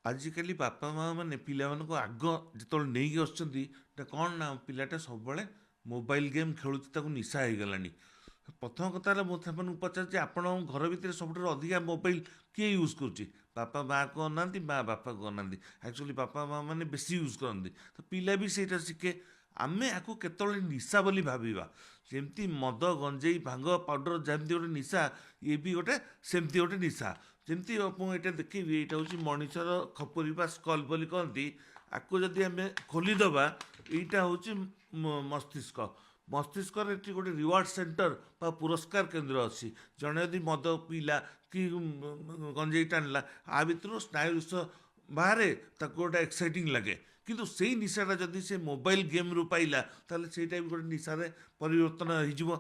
ଆଜିକାଲି ବାପା ମା ମାନେ ପିଲାମାନଙ୍କୁ ଆଗ ଯେତେବେଳେ ନେଇକି ଆସୁଛନ୍ତି କ'ଣ ନା ପିଲାଟା ସବୁବେଳେ ମୋବାଇଲ ଗେମ୍ ଖେଳୁଛି ତାକୁ ନିଶା ହେଇଗଲାଣି। ପ୍ରଥମ କଥା ହେଲା ମୁଁ ସେମାନଙ୍କୁ ପଚାରୁଛି ଆପଣଙ୍କ ଘର ଭିତରେ ସବୁଠାରୁ ଅଧିକା ମୋବାଇଲ କିଏ ୟୁଜ୍ କରୁଛି? ବାପା ମାଆକୁ ଅନାନ୍ତି, ମା ବାପାକୁ ଅନାନ୍ତି। ଆକ୍ଚୁଆଲି ବାପା ମା ମାନେ ବେଶୀ ୟୁଜ୍ କରନ୍ତି, ତ ପିଲା ବି ସେଇଟା ଶିଖେ। ଆମେ ଆକୁ କେତେବେଳେ ନିଶା ବୋଲି ଭାବିବା, ଯେମିତି ମଦ ଗଞ୍ଜେଇ ଭାଙ୍ଗ ପାଉଡ଼ର ଯେମିତି ଗୋଟେ ନିଶା, ଇଏ ବି ଗୋଟେ ସେମିତି ଗୋଟେ ନିଶା। ଯେମିତି ମୁଁ ଏଇଟା ଦେଖିବି, ଏଇଟା ହେଉଛି ମଣିଷର ଖପୁରି ବା ସ୍କଲ୍ ବୋଲି କହନ୍ତି। ଆକୁ ଯଦି ଆମେ ଖୋଲିଦେବା, ଏଇଟା ହେଉଛି ମସ୍ତିଷ୍କ। ମସ୍ତିଷ୍କରେ ଏଠି ଗୋଟେ ରିୱାର୍ଡ଼ ସେଣ୍ଟର ବା ପୁରସ୍କାର କେନ୍ଦ୍ର ଅଛି। ଜଣେ ଯଦି ମଦ ପିଇଲା କି ଗଞ୍ଜେଇ ଟାଣିଲା, ଆ ଭିତରୁ ସ୍ନାୟୁସ ବାହାରେ, ତାକୁ ଗୋଟେ ଏକ୍ସାଇଟିଂ ଲାଗେ। କିନ୍ତୁ ସେଇ ନିଶାଟା ଯଦି ସେ ମୋବାଇଲ ଗେମ୍ରୁ ପାଇଲା, ତାହେଲେ ସେଇଟା ବି ଗୋଟେ ନିଶାରେ ପରିବର୍ତ୍ତନ ହେଇଯିବ।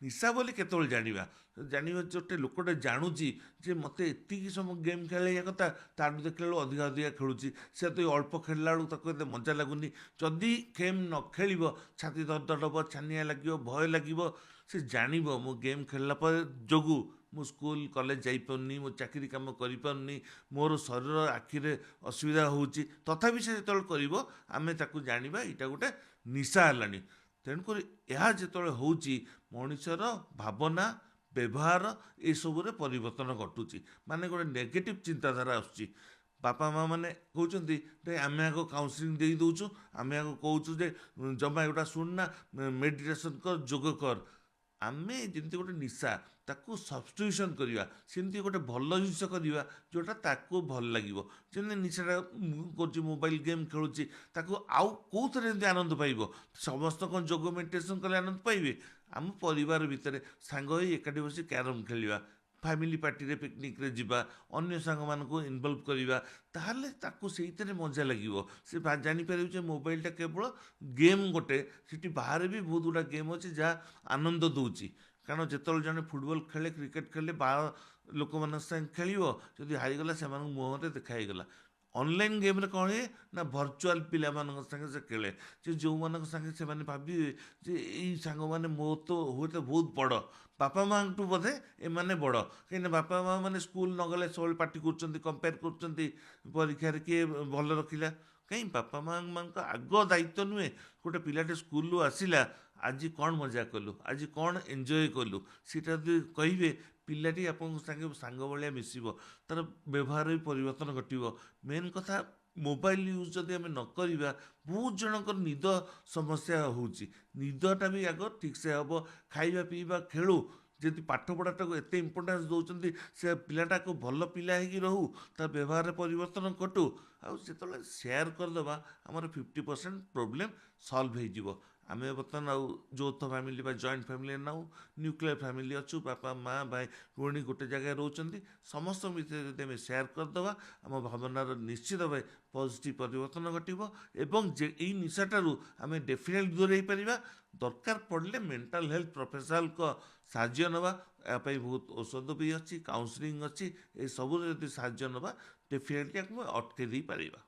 ନିଶା ବୋଲି କେତେବେଳେ ଜାଣିବା? ଜାଣିବା ଗୋଟେ ଲୋକଟେ ଜାଣୁଛି ଯେ ମୋତେ ଏତିକି ସମୟ ଗେମ୍ ଖେଳିବା କଥା, ତାଠୁ ଦେଖିଲା ବେଳକୁ ଅଧିକା ଅଧିକା ଖେଳୁଛି। ସେ ତ ଅଳ୍ପ ଖେଳିଲା ବେଳକୁ ତାକୁ ଏତେ ମଜା ଲାଗୁନି। ଯଦି ଗେମ୍ ନ ଖେଳିବ, ଛାତି ଧଡ଼ ଧଡ଼ ହେବ, ଛାନିଆ ଲାଗିବ, ଭୟ ଲାଗିବ। ସେ ଜାଣିବ ମୁଁ ଗେମ୍ ଖେଳିଲା ପରେ ଯୋଗୁଁ ମୁଁ ସ୍କୁଲ କଲେଜ ଯାଇପାରୁନି, ମୋ ଚାକିରି କାମ କରିପାରୁନି, ମୋର ଶରୀର ଆଖିରେ ଅସୁବିଧା ହେଉଛି। ତଥାପି ସେ ଯେତେବେଳେ କରିବ, ଆମେ ତାକୁ ଜାଣିବା ଏଇଟା ଗୋଟେ ନିଶା ହେଲାଣି। ତେଣୁକରି ଏହା ଯେତେବେଳେ ହେଉଛି, ମଣିଷର ଭାବନା ବ୍ୟବହାର ଏସବୁରେ ପରିବର୍ତ୍ତନ ଘଟୁଛି। ମାନେ ଗୋଟେ ନେଗେଟିଭ୍ ଚିନ୍ତାଧାରା ଆସୁଛି। ବାପା ମା ମାନେ କହୁଛନ୍ତି ଆମେ ଆଗ କାଉନସିଲିଂ ଦେଇ ଦେଉଛୁ, ଆମେ ଆଗ କହୁଛୁ ଯେ ଜମା ଏଗୁଡ଼ା ଶୁଣନା, ମେଡ଼ିଟେସନ୍ କର, ଯୋଗ କର। ଆମେ ଯେମିତି ଗୋଟେ ନିଶା ତାକୁ ସବଷ୍ଟିଟ୍ୟୁସନ୍ କରିବା, ସେମିତି ଗୋଟେ ଭଲ ଜିନିଷ କରିବା ଯେଉଁଟା ତାକୁ ଭଲ ଲାଗିବ। ଯେମିତି ନିଶାଟା କରୁଛି, ମୋବାଇଲ ଗେମ୍ ଖେଳୁଛି, ତାକୁ ଆଉ କେଉଁଥିରେ ଯେମିତି ଆନନ୍ଦ ପାଇବ। ସମସ୍ତ କ'ଣ ଯୋଗ ମେଡ଼ିଟେସନ୍ କଲେ ଆନନ୍ଦ ପାଇବେ? ଆମ ପରିବାର ଭିତରେ ସାଙ୍ଗ ହୋଇ ଏକାଠି ବସି କ୍ୟାରମ୍ ଖେଳିବା, ଫ୍ୟାମିଲି ପାର୍ଟିରେ ପିକନିକ୍ରେ ଯିବା, ଅନ୍ୟ ସାଙ୍ଗମାନଙ୍କୁ ଇନଭଲ୍ଭ କରିବା, ତାହେଲେ ତାକୁ ସେଇଥିରେ ମଜା ଲାଗିବ। ସେ ଜାଣିପାରିବ ଯେ ମୋବାଇଲଟା କେବଳ ଗେମ୍ ଗୋଟେ, ସେଠି ବାହାରେ ବି ବହୁତ ଗୁଡ଼ା ଗେମ୍ ଅଛି ଯାହା ଆନନ୍ଦ ଦେଉଛି। କାରଣ ଯେତେବେଳେ ଜଣେ ଫୁଟବଲ ଖେଳେ, କ୍ରିକେଟ୍ ଖେଳେ, ବାହାର ଲୋକମାନଙ୍କ ସାଙ୍ଗେ ଖେଳିବ, ଯଦି ହାରିଗଲା ସେମାନଙ୍କୁ ମୁହଁରେ ଦେଖା ହେଇଗଲା। ଅନଲାଇନ୍ ଗେମ୍ରେ କ'ଣ ହୁଏ ନା, ଭର୍ଚୁଆଲ୍ ପିଲାମାନଙ୍କ ସାଙ୍ଗେ ସେ ଖେଳେ। ଯେ ଯେଉଁମାନଙ୍କ ସାଙ୍ଗେ ସେମାନେ ଭାବିବେ ଯେ ଏଇ ସାଙ୍ଗମାନେ ମୋ ତ ହୁଏତ ବହୁତ ବଡ଼, ବାପା ମାଆଙ୍କଠୁ ବୋଧେ ଏମାନେ ବଡ଼। କାହିଁକିନା ବାପା ମାଆ ମାନେ ସ୍କୁଲ ନ ଗଲେ ସବୁବେଳେ ପାଟି କରୁଛନ୍ତି, କମ୍ପେୟାର କରୁଛନ୍ତି ପରୀକ୍ଷାରେ କିଏ ଭଲ ରଖିଲା। କାହିଁ ବାପା ମାଆଙ୍କ ଆଗ ଦାୟିତ୍ୱ ନୁହେଁ ଗୋଟେ ପିଲାଟେ ସ୍କୁଲରୁ ଆସିଲା, ଆଜି କ'ଣ ମଜା କଲୁ, ଆଜି କ'ଣ ଏନ୍ଜୟ କଲୁ, ସେଇଟା ଯଦି କହିବେ, ପିଲାଟି ଆପଣଙ୍କ ସାଙ୍ଗେ ସାଙ୍ଗ ଭଳିଆ ମିଶିବ, ତା'ର ବ୍ୟବହାର ବି ପରିବର୍ତ୍ତନ ଘଟିବ। ମେନ୍ କଥା, ମୋବାଇଲ ୟୁଜ୍ ଯଦି ଆମେ ନ କରିବା, ବହୁତ ଜଣଙ୍କର ନିଦ ସମସ୍ୟା ହେଉଛି। ନିଦଟା ବି ଆଗ ଠିକ୍ସେ ହେବ। ଖାଇବା ପିଇବା ଖେଳୁ, ଯଦି ପାଠପଢ଼ାଟାକୁ ଏତେ ଇମ୍ପୋର୍ଟାନ୍ସ ଦେଉଛନ୍ତି, ସେ ପିଲାଟାକୁ ଭଲ ପିଲା ହେଇକି ରହୁ, ତା ବ୍ୟବହାରରେ ପରିବର୍ତ୍ତନ ଘଟୁ। ଆଉ ଯେତେବେଳେ ସେୟାର କରିଦେବା, ଆମର 50% ପ୍ରୋବ୍ଲେମ୍ ସଲ୍ଭ ହେଇଯିବ। ଆମେ ବର୍ତ୍ତମାନ ଆଉ ଯୌଥ ଫ୍ୟାମିଲି ବା ଜଏଣ୍ଟ ଫ୍ୟାମିଲିରେ ନାହୁଁ, ନ୍ୟୁକ୍ଲିୟର ଫ୍ୟାମିଲି ଅଛୁ। ବାପା ମା ଭାଇ ଭଉଣୀ ଗୋଟେ ଜାଗାରେ ରହୁଛନ୍ତି। ସମସ୍ତଙ୍କ ଭିତରେ ଯଦି ଆମେ ସେୟାର କରିଦେବା, ଆମ ଭାବନାର ନିଶ୍ଚିତ ଭାବେ ପଜିଟିଭ୍ ପରିବର୍ତ୍ତନ ଘଟିବ। ଏବଂ ଯେ ଏଇ ନିଶାଠାରୁ ଆମେ ଡେଫିନେଟଲି ଦୂରେଇ ପାରିବା। ଦରକାର ପଡ଼ିଲେ ମେଣ୍ଟାଲ ହେଲ୍ଥ ପ୍ରଫେସନାଲଙ୍କ ସାହାଯ୍ୟ ନେବା। ଏହା ପାଇଁ ବହୁତ ଔଷଧ ବି ଅଛି, କାଉନସିଲିଂ ଅଛି। ଏସବୁରେ ଯଦି ସାହାଯ୍ୟ ନେବା, ଡେଫିନେଟଲି ଆମେ ଅଟକାଇ ଦେଇପାରିବା।